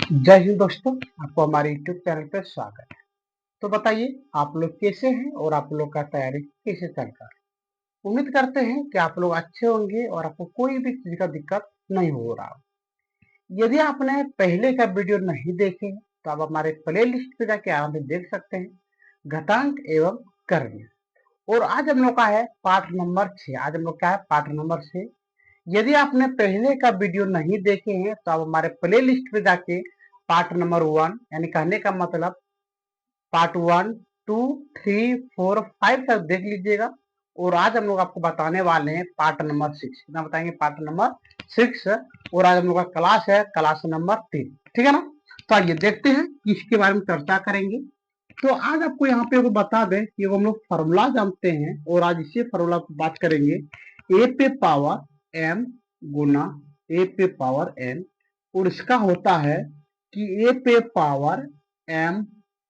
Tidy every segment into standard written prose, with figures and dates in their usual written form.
जय हिंद दोस्तों, आपको हमारे YouTube चैनल पर स्वागत है। तो बताइए आप लोग कैसे हैं और आप लोग का तैयारी कैसे चल रहा है। उम्मीद करते हैं कि आप लोग अच्छे होंगे और आपको कोई भी चीज का दिक्कत नहीं हो रहा। यदि आपने पहले का वीडियो नहीं देखे तो आप हमारे प्ले लिस्ट पे जाके आप देख सकते हैं घातांक एवं कर्ण। और आज हम लोग का है पाठ नंबर 6। आज हम लोग क्या है पाठ नंबर 6। यदि आपने पहले का वीडियो नहीं देखे हैं तो आप हमारे प्ले लिस्ट पे जाके पार्ट नंबर 1 यानी कहने का मतलब पार्ट 1, 2, 3, 4, 5 तक देख लीजिएगा। और आज हम लोग आपको बताने वाले हैं पार्ट नंबर 6। कितना बताएंगे? Part number 6। और आज हम लोग का क्लास है क्लास नंबर 3। ठीक है ना। तो आइए देखते हैं कि इसके बारे में चर्चा करेंगे। तो आज आपको यहाँ पे वो बता दें कि हम लोग फॉर्मूला जानते हैं और आज इसी फॉर्मूला की बात करेंगे। ए पे पावर एम गुना ए पे पावर एन, और इसका होता है कि ए पे पावर एम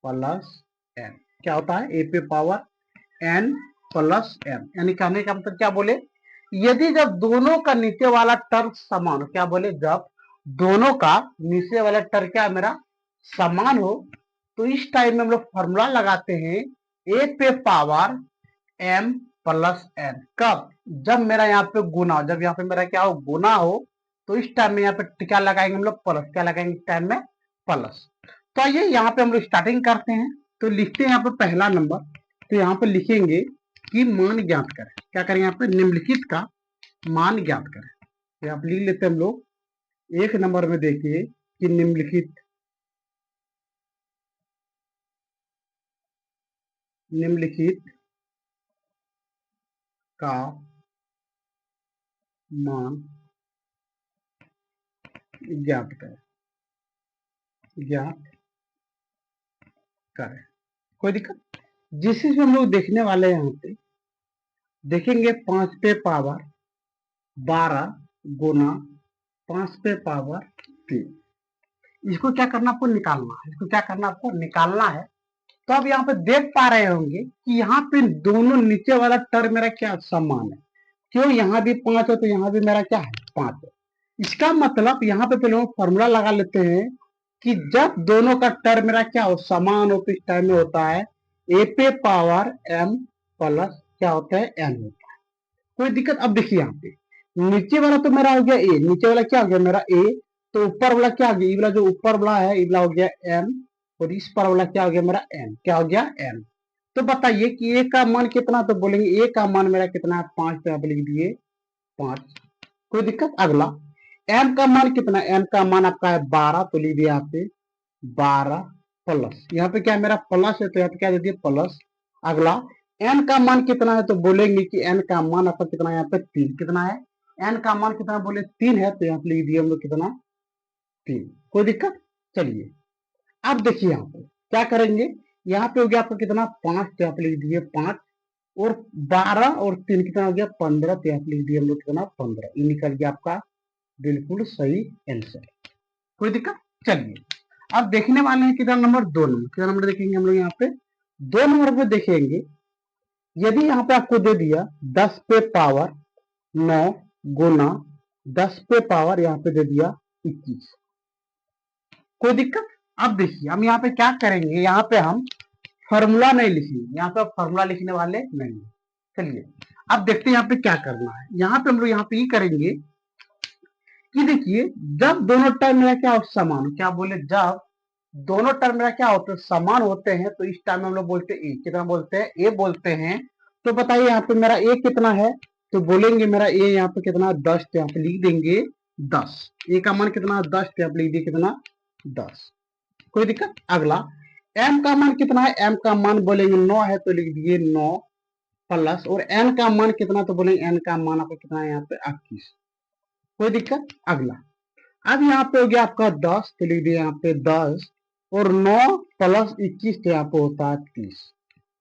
प्लस एन। क्या होता है? ए पे पावर एन प्लस एम, यानी कहने का मतलब क्या बोले, यदि जब दोनों का नीचे वाला टर्म समान हो, क्या बोले, जब दोनों का नीचे वाला टर्म क्या मेरा समान हो, तो इस टाइम में हम लोग फॉर्मूला लगाते हैं ए पे पावर एम प्लस एन। कब? जब मेरा यहाँ पे गुना हो, जब यहाँ पे मेरा क्या हो, गुना हो, तो इस टाइम में यहाँ पे क्या लगाएंगे हम लोग? प्लस। क्या लगाएंगे इस टाइम में? प्लस। तो आइए यहाँ पे हम लोग स्टार्टिंग करते हैं। तो लिखते हैं यहाँ पे पहला नंबर। तो यहाँ पे लिखेंगे कि मान ज्ञात करें। क्या करेंगे? यहाँ पे निम्नलिखित का मान ज्ञात करें। तो यहाँ पे लिख लेते हैं हम लोग। एक नंबर में देखिए कि निम्नलिखित का मान ज्ञात करें। कोई दिक्कत? जिस चीज में हम लोग देखने वाले हैं, यहाँ पे देखेंगे 5 पे पावर 12 गुना 5 पे पावर 3। इसको क्या करना? आपको निकालना है। इसको क्या करना? आपको निकालना है। तो अब यहाँ पे देख पा रहे होंगे कि यहाँ पे दोनों नीचे वाला टर्म मेरा क्या समान है। क्यों? यहाँ भी 5 है तो यहाँ भी मेरा क्या है? 5 है। इसका मतलब यहाँ पे पहले हम फॉर्मूला लगा लेते हैं कि जब दोनों का टर्म मेरा क्या हो, समान हो, तो इस टाइम में होता है ए पे पावर एम प्लस क्या होता है? एन होता है। कोई दिक्कत? अब देखिए यहाँ पे नीचे वाला तो मेरा हो गया ए, नीचे वाला क्या हो गया मेरा ए, तो ऊपर वाला क्या हो गया? ये वाला जो ऊपर वाला है ये वाला हो गया एम, और इस पर वाला क्या हो गया मेरा? एन। क्या हो गया? एन। तो बताइए कि ए का मान कितना? तो बोलेंगे ए का मान मेरा कितना है? 5। तो यहाँ पे लिख दिए 5। कोई दिक्कत? अगला एम का मान कितना? एम का मान आपका है 12। तो लिख दिया यहाँ पे 12 प्लस, यहाँ पे क्या मेरा प्लस है तो यहाँ पे क्या दे दिए? प्लस। अगला एन का मान कितना है? तो बोलेंगे कि एन का मान आपका कितना है? यहाँ पे 3। कितना है? एन का मान कितना बोले? 3 है। तो यहाँ पे लिख दिए हम लोग कितना? 3। कोई दिक्कत? चलिए अब देखिए यहाँ पे क्या करेंगे। यहाँ पे हो गया आपका कितना? 5। तो यहाँ पे लिख दिए 5, और 12 और 3 कितना हो गया? 15। तो यहाँ पे लिख दिए हम लोग कितना? 15। ये निकल गया आपका बिल्कुल सही आंसर। कोई दिक्कत? चलिए अब देखने वाले हैं कितना नंबर? 2 नंबर। कितना नंबर देखेंगे हम लोग? यहाँ पे 2 नंबर पे देखेंगे। यदि यहाँ पे आपको दे दिया 10 पे पावर 9 गुना 10 पे पावर यहाँ पे दे दिया 21। कोई दिक्कत? अब देखिए हम यहाँ पे क्या करेंगे, यहाँ पे हम फॉर्मूला नहीं लिखेंगे। यहाँ पे फॉर्मूला लिखने वाले नहीं। चलिए अब देखते हैं यहाँ पे क्या करना है। यहाँ पे हम लोग यहाँ पे ये करेंगे कि देखिए जब दोनों टर्म मेरा क्या समान, क्या बोले, जब दोनों टर्म मेरा क्या होते हैं? समान होते हैं, तो इस टाइम में हम लोग बोलते हैं ए। कितना बोलते हैं? ए बोलते हैं। तो बताइए यहाँ पे मेरा ए कितना है? तो बोलेंगे मेरा ए यहाँ पे कितना? 10। तो यहाँ पे लिख देंगे 10। ए का मान कितना? 10। तो यहाँ पे लिख दिए कितना? 10। कोई दिक्कत? अगला एम का मान कितना है? एम का मान बोलेंगे 9 है। तो लिख दिए 9 प्लस, और एन का मान कितना? तो बोलेंगे एन का मान आपका कितना है? यहाँ पे 21। कोई दिक्कत? अगला अब यहाँ पे हो गया आपका 10। तो लिख दिया यहाँ पे 10, और 9 प्लस 21 तो यहाँ पे होता है 30।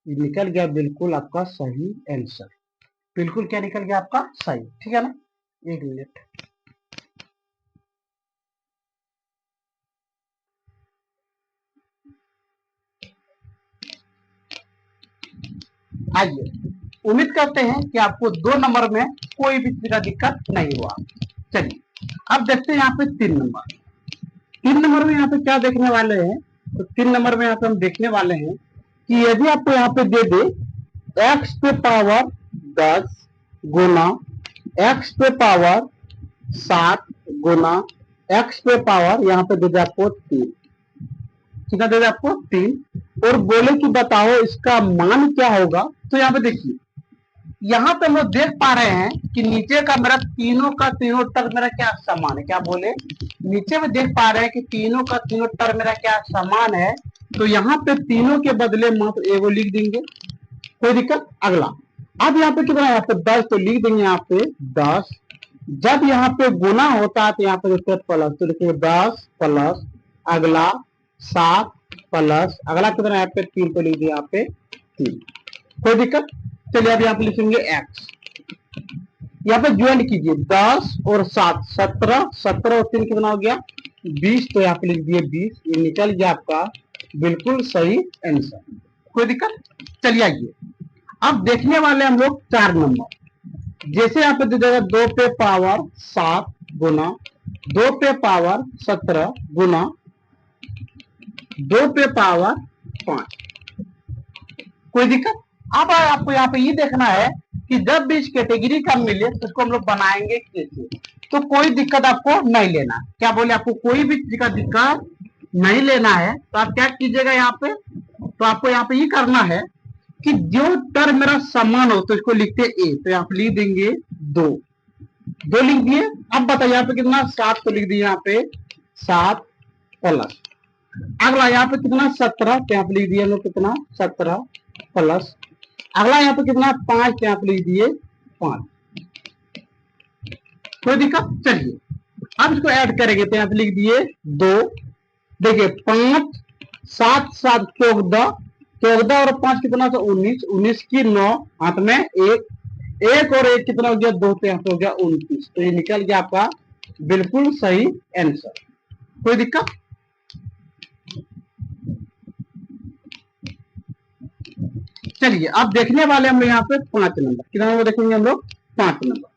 ये निकल गया बिल्कुल आपका सही आंसर। बिल्कुल क्या निकल गया आपका? सही। ठीक है ना। एक मिनट, आइए उम्मीद करते हैं कि आपको 2 नंबर में कोई भी चीज का दिक्कत नहीं हुआ। चलिए अब देखते हैं यहाँ पे 3 नंबर। 3 नंबर में यहाँ पे क्या देखने वाले हैं, तो 3 नंबर में यहाँ पे हम देखने वाले हैं कि यदि आपको यहाँ पे दे दे x पे पावर 10 गुना x पे पावर 7 गुना x पे पावर यहाँ पे दे दे आपको 3, कितना दे दे आपको 3, और बोले कि बताओ इसका मान क्या होगा। तो यहाँ पे देखिए, यहाँ पे हम लोग देख पा रहे हैं कि नीचे का मेरा तीनों का तीनों टर्म मेरा क्या समान है, क्या बोले नीचे में देख पा रहे हैं कि तीनों का तीनों टर्म मेरा क्या समान है। तो यहाँ पे तीनों के बदले मात्र एगो लिख देंगे, कोई दिक्कत। अगला, अब यहाँ पे कितना, यहाँ पे 10 तो लिख देंगे यहाँ पे 10। जब यहाँ पे गुना होता है तो यहाँ पे देखते हैं प्लस, तो लिखिए 10 प्लस, अगला 7 प्लस, अगला कितना यहाँ पे 3, तो लिख दिया यहाँ पे 3, कोई दिक्कत। चलिए अब यहाँ पे लिखेंगे x, यहाँ पे ज्वाइन कीजिए 10 और 7 17, 17 और 3 कितना हो गया 20, तो यहाँ पे लिख दिए 20, ये निकल गया आपका बिल्कुल सही आंसर, कोई दिक्कत। चलिए आइए अब देखने वाले हम लोग 4 नंबर। जैसे यहाँ पे दे देगा 2 पे पावर 7 गुना 2 पे पावर 17 गुना 2 पे पावर 5, कोई दिक्कत। अब आपको यहाँ पे ये देखना है कि जब भी इस कैटेगरी का मिले तो उसको हम लोग बनाएंगे कैसे। तो कोई दिक्कत आपको नहीं लेना, क्या बोले आपको कोई भी चीज का दिक्कत नहीं लेना है। तो आप क्या कीजिएगा यहाँ पे, तो आपको यहाँ पे ये करना है कि जो टर्म मेरा समान हो तो इसको लिखते ए, तो यहाँ पे लिख देंगे 2, 2 लिख दिए। अब बताइए यहाँ पे कितना 7, तो लिख दिए यहाँ पे 7 प्लस, अगला यहाँ पे कितना 17, तो यहाँ पे लिख दिए हम लोग कितना 17 प्लस, अगला यहाँ पे कितना 5, तो यहाँ पे लिख दिए 5, कोई दिक्कत। चलिए अब इसको ऐड करेंगे तो यहाँ पे लिख दिए 2, देखिए 5 7 7 14, 14 और 5 कितना था 19, 19 की 9, हाथ में 1, 1 और 1 कितना हो गया 2, तो यहाँ पे हो गया 29, तो ये निकल गया आपका बिल्कुल सही आंसर, कोई दिक्कत। चलिए अब देखने वाले हम लोग यहाँ पे 5 नंबर, कितना नंबर देखेंगे हम लोग 5 नंबर।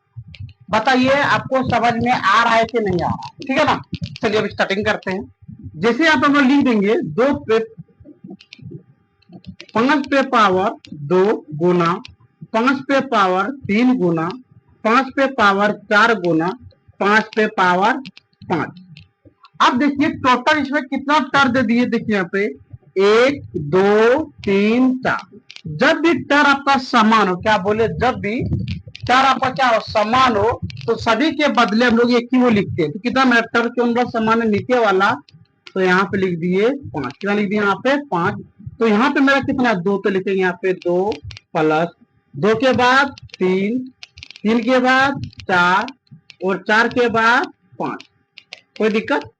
बताइए आपको समझ में आ रहा है कि नहीं आ रहा है, ठीक है ना। चलिए अब स्टार्टिंग करते हैं। जैसे आप हम लोग लिख देंगे 2 पे 5 पे पावर 2 गुना 5 पे पावर 3 गुना 5 पे पावर 4 गुना 5 पे पावर 5। अब देखिए टोटल इसमें कितना टर दे दिए, देखिए यहाँ पे 1 2 3 4। जब भी टर आपका समान हो, क्या बोले जब भी टर आपका क्या हो समान हो, तो सभी के बदले हम लोग एक ही वो लिखते हैं। तो कितना मेरा टर के अंदर समान है नीचे वाला, तो यहाँ पे लिख दिए 5, कितना लिख दिए यहाँ पे 5। तो यहाँ पे मेरा कितना 2, तो लिखेंगे यहाँ पे 2 प्लस 2 के बाद 3, 3 के बाद 4 और 4 के बाद 5, कोई दिक्कत।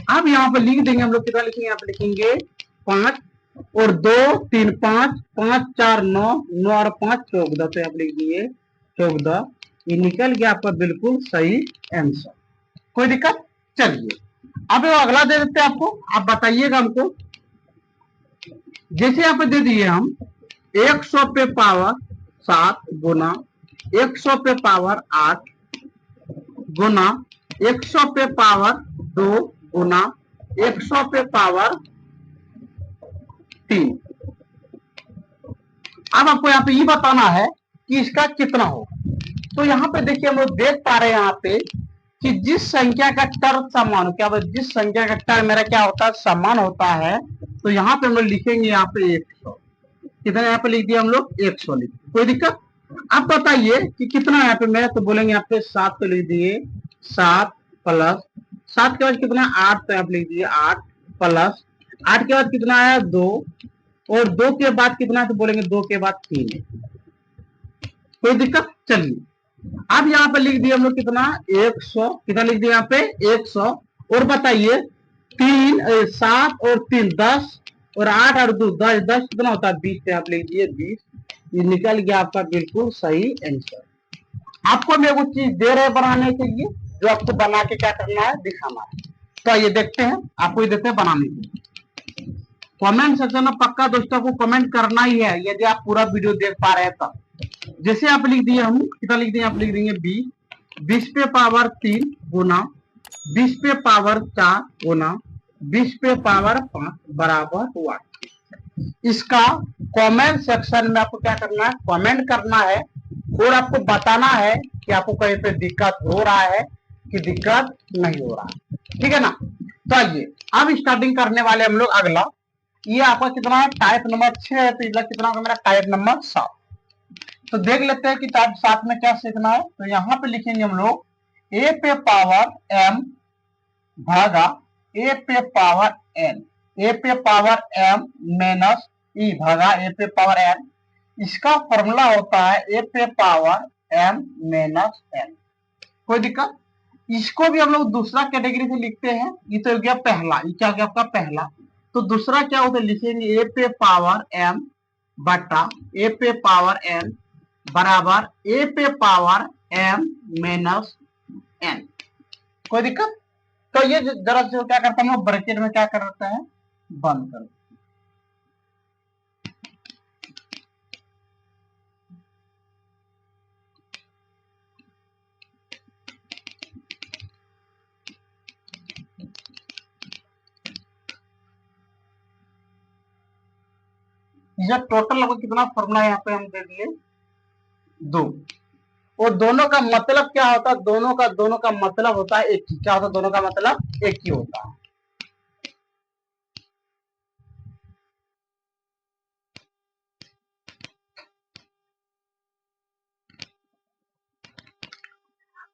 अब यहाँ पे लिख देंगे हम लोग कितना लिखेंगे, यहाँ पे लिखेंगे 5 और 2 3 5, 5 4 9, 9 और 5 14, तो यहाँ पे लिख दिए 14, ये निकल गया आपका बिल्कुल सही आंसर, कोई दिक्कत। चलिए अब अगला दे देते हैं आपको, आप बताइएगा हमको। जैसे यहाँ पे दे दिए हम 100 पे पावर 7 गुना 100 पे पावर 8 गुना 100 पे पावर 2 गुना 100 पे पावर 3। अब आपको यहाँ पे ये बताना है कि इसका कितना होगा। तो यहाँ पे देखिए हम लोग देख पा रहे हैं यहाँ पे कि जिस संख्या का टर समान हो, क्या जिस संख्या का टर मेरा क्या होता है समान होता है, तो यहाँ पे हम लोग लिखेंगे यहाँ पे 100, कितना यहाँ पे लिख दिया हम लोग 100 लिख, कोई दिक्कत। अब बताइए कि कितना यहाँ पे मेरा, तो बोलेंगे यहाँ पे 7, तो लिख दिए 7 प्लस 7 के बाद कितना 8, तो यहाँ पे लिख दिए 8 प्लस 8 के बाद कितना आया 2 और 2 के बाद कितना, तो बोलेंगे 2 के बाद 3, कोई दिक्कत। चलिए अब यहाँ पे लिख दिया हम लोग कितना 100, कितना लिख दिया यहाँ पे 100, और बताइए 3 7 और 3 10 और 8 और 2 10, 10 कितना होता है 20, पे आप लिख दिए 20, ये निकल गया आपका बिल्कुल सही आंसर। आपको मैं वो चीज दे रहे बनाने के लिए, जो आपको बना के क्या करना है दिखाना है। तो ये देखते हैं, आपको ये देते हैं बनाने के लिए। कमेंट सेक्शन में पक्का दोस्तों को कमेंट करना ही है यदि आप पूरा वीडियो देख पा रहे हैं तब। जैसे आप लिख दिए, हम कितना लिख दिए, आप लिख देंगे 20, 20 पे पावर 3 गुना 20 पे पावर 4 गुना 20 पे पावर 5 बराबर 1। इसका कमेंट सेक्शन में आपको क्या करना है, कमेंट करना है और आपको बताना है कि आपको कहीं पे दिक्कत हो रहा है कि दिक्कत नहीं हो रहा है, ठीक है ना। तो आइए अब स्टार्टिंग करने वाले हम लोग अगला। ये आपका कितना है, टाइप नंबर 6 है, तो कितना होगा मेरा, टाइप नंबर 7। तो देख लेते हैं कि टाइप 7 में क्या सीखना है। तो यहाँ पे लिखेंगे हम लोग ए पे पावर m भागा ए पे पावर n, ए पे पावर m माइनस ई भागा ए पे पावर n। इसका फॉर्मूला होता है ए पे पावर m माइनस n। कोई दिक्कत? इसको भी हम लोग दूसरा कैटेगरी से लिखते हैं। ये तो हो गया पहला, ये क्या हो गया आपका पहला। तो दूसरा क्या होता है, लिखेंगे ए पे पावर m बटा ए पे पावर n बराबर ए पे पावर m माइनस n। कोई दिक्कत? तो ये जरा से क्या करता है, ब्रैकेट में क्या कर देता है, बंद कर। ये टोटल लगभग कितना फॉर्मूला यहाँ पे हम दे दिए, 2। और दोनों का मतलब क्या होता है, दोनों का मतलब होता है एक ही। क्या होता है, दोनों का मतलब एक ही होता है।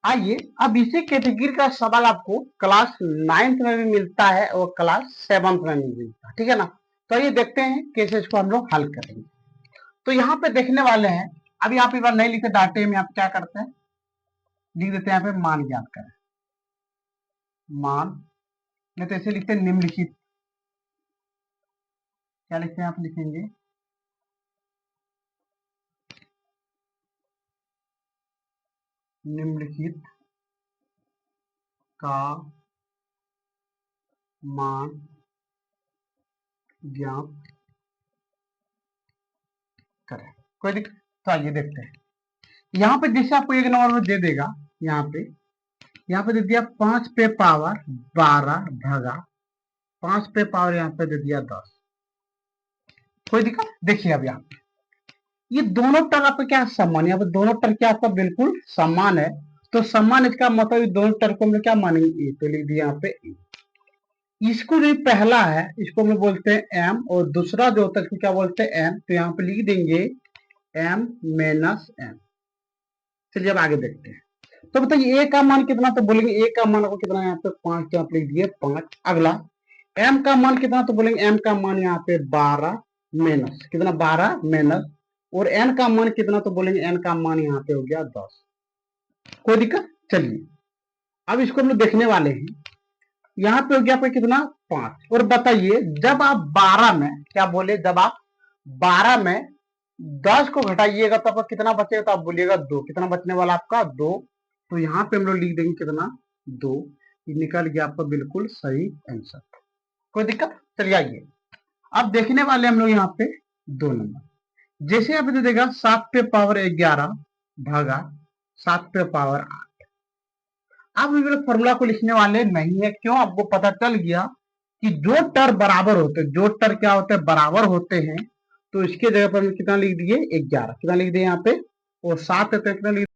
आइए अब इसी कैटेगरी का सवाल आपको क्लास 9th में भी मिलता है और क्लास 7th में भी मिलता है, ठीक है ना। तो ये देखते हैं कैसे इसको हम लोग हल करेंगे। तो यहाँ पे देखने वाले हैं, अब यहाँ पे बार नहीं लिखते डाटे में, आप क्या करते हैं, लिख देते हैं यहाँ पे मान ज्ञात करें, मान। नहीं तो ऐसे लिखते हैं निम्नलिखित, क्या लिखते हैं, आप लिखेंगे निम्नलिखित का मान ज्ञात करें। कोई दिक्कत? तो आइए देखते हैं। यहाँ पे जैसे आपको एक नंबर में दे देगा, यहाँ पे दे दिया 5 पे पावर 12 भागा 5 पे पावर यहाँ पे दे दिया 10। कोई दिक्कत? देखिए अब यहाँ पे ये दोनों टर्म आपका क्या समान, यहाँ पे दोनों टर्म क्या आपका बिल्कुल समान है। तो समान इसका मतलब दोनों टर्म को हम लोग क्या मानेंगे, ए। तो लिख दिया यहाँ पे ए। इसको जो पहला है इसको हम लोग बोलते हैं एम, और दूसरा जो होता है इसको क्या बोलते हैं एन। तो यहाँ पे लिख देंगे एम माइनस एन। चलिए अब आगे देखते हैं। तो बताइए ए का मान कितना, तो बोलेंगे ए का मान आपको कितना, यहाँ पे 5, तो आप लिख दिए 5। अगला एम का मान कितना, तो बोलेंगे एम का मान यहाँ पे 12 माइनस कितना, 12 माइनस। और एन का मान कितना, तो बोलेंगे एन का मान यहाँ पे हो गया 10। कोई दिक्कत? चलिए अब इसको हम लोग देखने वाले हैं। यहाँ पे हो गया पे कितना, 5। और बताइए जब आप 12 में क्या बोले, जब आप 12 में 10 को घटाइएगा तो आपका कितना बचेगा, तो आप बोलिएगा 2। कितना बचने वाला आपका 2। तो यहाँ पे हम लोग लिख देंगे कितना, 2। निकल गया आपका बिल्कुल सही आंसर। कोई दिक्कत? चलिए आइए अब देखने वाले हम लोग यहाँ पे 2 नंबर। जैसे आप दे देगा 7 पे पावर 11 भागा 7 पे पावर 8। अब फॉर्मूला को लिखने वाले नहीं है, क्यों, आपको पता चल गया कि जो टर बराबर होते हैं, जो टर क्या होते हैं, बराबर होते हैं। तो इसके जगह पर हम कितना लिख दिए, 11। कितना लिख दिए यहाँ पे, और 7 है तो कितना लिख,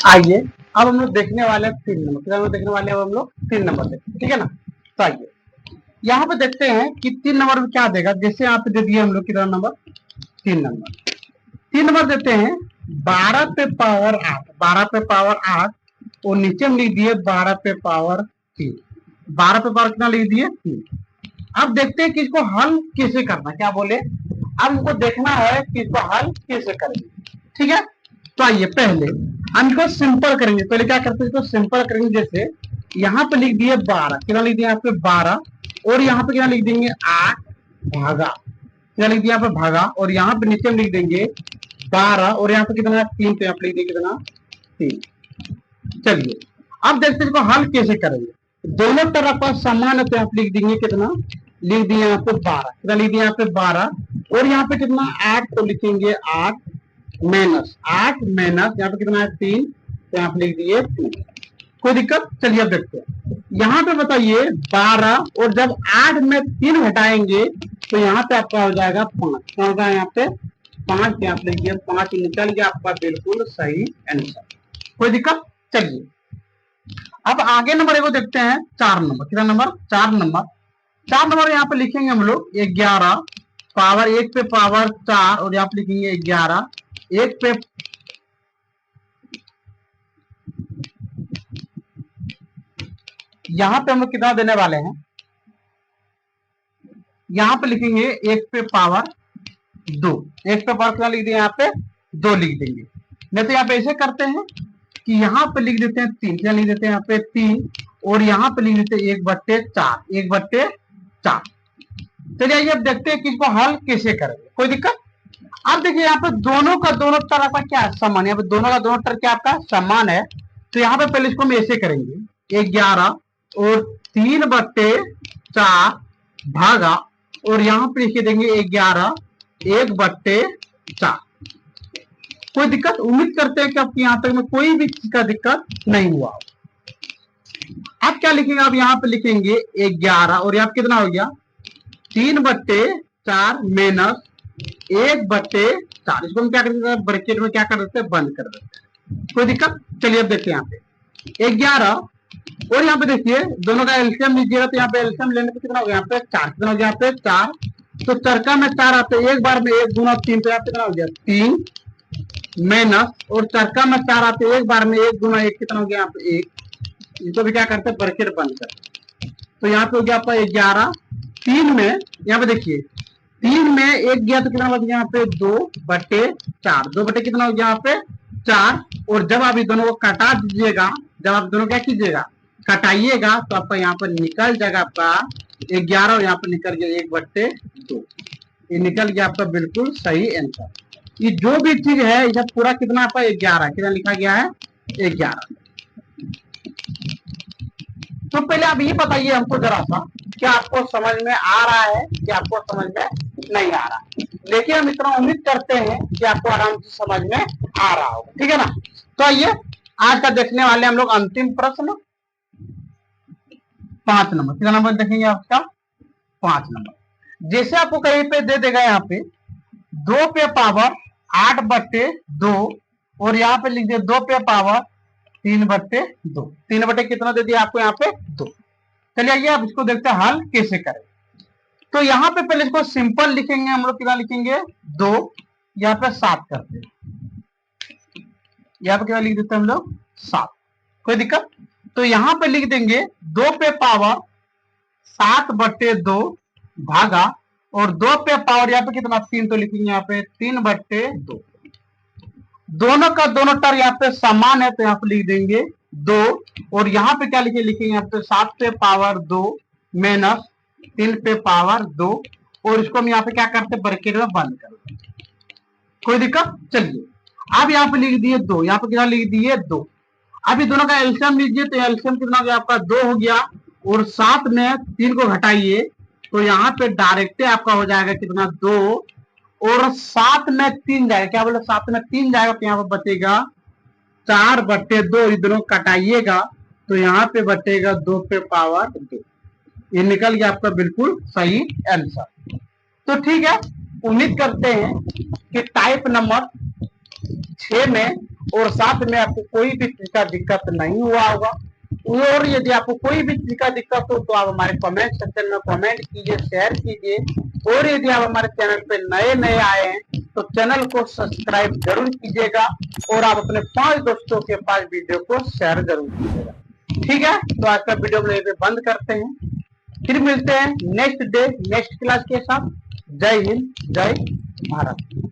आइए अब हम लोग देखने वाले 3 नंबर। कितना देखने वाले हैं हम लोग, 3 नंबर से, ठीक है ना। तो आइए यहाँ पे देखते हैं कि 3 नंबर में क्या देगा। जैसे यहाँ पे दे दिए हम लोग कितना नंबर, 3 नंबर। 3 नंबर देते हैं 12 पे पावर 8, 12 पे पावर 8, और नीचे में लिख दिए 12 पे पावर 3। 12 पे पावर कितना लिख दिए, 3। अब देखते हैं कि इसको हल कैसे करना, क्या बोले, अब हमको देखना है कि इसको हल कैसे करेंगे, ठीक है। तो आइए पहले हम इसको सिंपल करेंगे। पहले क्या करते हैं, इसको सिंपल करेंगे। जैसे यहाँ पे लिख दिए 12, कितना लिख दिया यहाँ पे 12, और यहाँ पे कितना लिख देंगे 8 भागा, कितना लिख दिया यहाँ पे भागा, और यहाँ पे नीचे में लिख देंगे 12, और यहाँ पे कितना 3, तो यहाँ पे लिख देंगे कितना 3। चलिए अब देखते हैं इसको हल कैसे करेंगे। दोनों तरफ का समान है तो यहाँ पे लिख देंगे कितना, लिख दिया यहाँ पे 12, कितना लिख दिया यहाँ पे 12 और यहाँ पे कितना 8 तो लिखेंगे 8 माइनस यहाँ पे कितना है 3 तो यहाँ पे लिख दिए 3। कोई दिक्कत? चलिए अब देखते हैं यहाँ पे बताइए 12 और जब 8 में 3 घटाएंगे तो यहाँ पे आपका हो जाएगा 5, क्या होगा यहाँ पे 5, यहाँ पे लिखिए 5 निकल गया आपका बिल्कुल सही आंसर। कोई दिक्कत? चलिए अब आगे नंबर को देखते हैं 4 नंबर, कितना नंबर 4 नंबर यहाँ पे लिखेंगे हम लोग 11 पावर 1 पे पावर 4 और यहाँ पे लिखेंगे 11 1 पे यहाँ पे हम लोग कितना देने वाले हैं, यहाँ पे लिखेंगे 1 पे पावर 2, 1 पे पावर कितना लिख दिया यहाँ पे 2 लिख देंगे। नहीं तो यहाँ पे ऐसे करते हैं कि यहाँ पे लिख देते हैं 3, क्या लिख देते हैं यहाँ पे 3 और यहाँ पे लिख देते हैं 1/4। चलिए अब देखते हैं कि इसको हल कैसे करेंगे। कोई दिक्कत? अब देखिए यहाँ पे दोनों का दोनों तरफ का क्या समान है, यहाँ पे दोनों का दोनों तरफ क्या आपका समान है तो यहाँ पे पहले इसको हम ऐसे करेंगे 11 और 3/4 भागा और यहाँ पे लिख देंगे 11 1/4। कोई दिक्कत? उम्मीद करते हैं कि आपकी यहाँ तक में कोई भी चीज का दिक्कत नहीं हुआ। अब क्या लिखेंगे, अब यहाँ पे लिखेंगे 11 और यहाँ पे कितना हो गया 3/4 माइनस 1/4। इसको हम क्या कर देते हैं ब्रैकेट में क्या कर देते हैं बंद कर देते हैं। कोई दिक्कत? चलिए अब देखते हैं यहाँ पे 11 और यहाँ पे देखिए दोनों का एलसीएम लीजिएगा तो यहाँ पे एलसीएम लेने पे कितना हो गया यहाँ पे 4, कितना हो गया यहाँ पे 4 तो चरका में 4 आते हैं, एक बार में 1 गुना 3 तो यहाँ पे कितना हो गया 3 माइनस और चरका में 4 आते हैं, एक बार में 1 गुना 1 कितना हो गया यहाँ पे 1। इसको भी क्या करते हैं ब्रैकेट बंद करते तो यहाँ पे हो गया आपका 11 3 में यहाँ पे देखिए 3 में 1 गया तो कितना बच गया यहाँ पे 2/4, 2 कितना हो गया यहाँ पे 4 और जब आप दोनों को कटा दीजिएगा, जब आप दोनों क्या कीजिएगा कटाइएगा तो आपका यहाँ पर निकल जाएगा आपका 11 और यहाँ पर निकल गया 1/2, ये निकल गया आपका बिल्कुल सही आंसर। ये जो भी चीज है ये पूरा कितना आपका 11, कितना लिखा गया है 11। तो पहले आप ये बताइए हमको जरा सा क्या आपको समझ में आ रहा है कि आपको समझ में नहीं आ रहा, लेकिन हम इतना उम्मीद करते हैं कि आपको आराम से समझ में आ रहा होगा, ठीक है ना। तो आइए आज का देखने वाले हम लोग अंतिम प्रश्न 5 नंबर, कितना नंबर देखेंगे आपका 5 नंबर। जैसे आपको कहीं पे दे देगा यहाँ पे 2 पे पावर 8/2 और यहाँ पे लिख दिया 2 पे पावर 3/2, 3 कितना दे दिया आपको यहाँ पे 2। चलिए आइए अब इसको देखते हैं हल कैसे करें। तो यहाँ पे पहले इसको सिंपल लिखेंगे हम लोग, कितना लिखेंगे 2, यहाँ पे 7 करते हैं, यहाँ पे क्या लिख देते हैं हम लोग 7। कोई दिक्कत? तो यहाँ पे लिख देंगे 2 पे पावर 7/2 भागा और 2 पे पावर यहाँ पे कितना 3 तो लिखेंगे यहाँ पे 3/2। दोनों का दोनों टर यहाँ पे समान है तो यहाँ पे लिख देंगे 2 और यहाँ पे क्या लिखेंगे यहाँ पे 7 पे पावर 2 माइनस 3 पे पावर 2 और इसको हम यहाँ पे क्या करते हैं ब्रैकेट में बंद कर देते। कोई दिक्कत? चलिए अब यहाँ पे लिख दिए 2, यहाँ पे कितना लिख दिए 2। अभी दोनों का एलसीएम लीजिए तो एलसीएम कितना हो गया आपका 2 हो गया और 7 में 3 को घटाइए तो यहाँ पे डायरेक्ट आपका हो जाएगा कितना 2 और 7 में 3 जाएगा, क्या बोले 7 में 3 जाएगा तो यहाँ पे बचेगा 4/2, दोनों कटाइएगा तो यहाँ पे बचेगा 2 पे पावर 2। ये निकल गया आपका बिल्कुल सही आंसर। तो ठीक है, उम्मीद करते हैं कि टाइप नंबर 6 में और 7 में आपको कोई भी चीज का दिक्कत नहीं हुआ होगा। और यदि आपको कोई भी चीज का दिक्कत हो तो आप हमारे कमेंट सेक्शन में कमेंट कीजिए, शेयर कीजिए और यदि आप हमारे चैनल पे नए आए हैं तो चैनल को सब्सक्राइब जरूर कीजिएगा और आप अपने 5 दोस्तों के पास वीडियो को शेयर जरूर कीजिएगा। ठीक है, तो आज का वीडियो हम यहीं पे बंद करते हैं, फिर मिलते हैं नेक्स्ट डे नेक्स्ट क्लास के साथ। जय हिंद, जय भारत।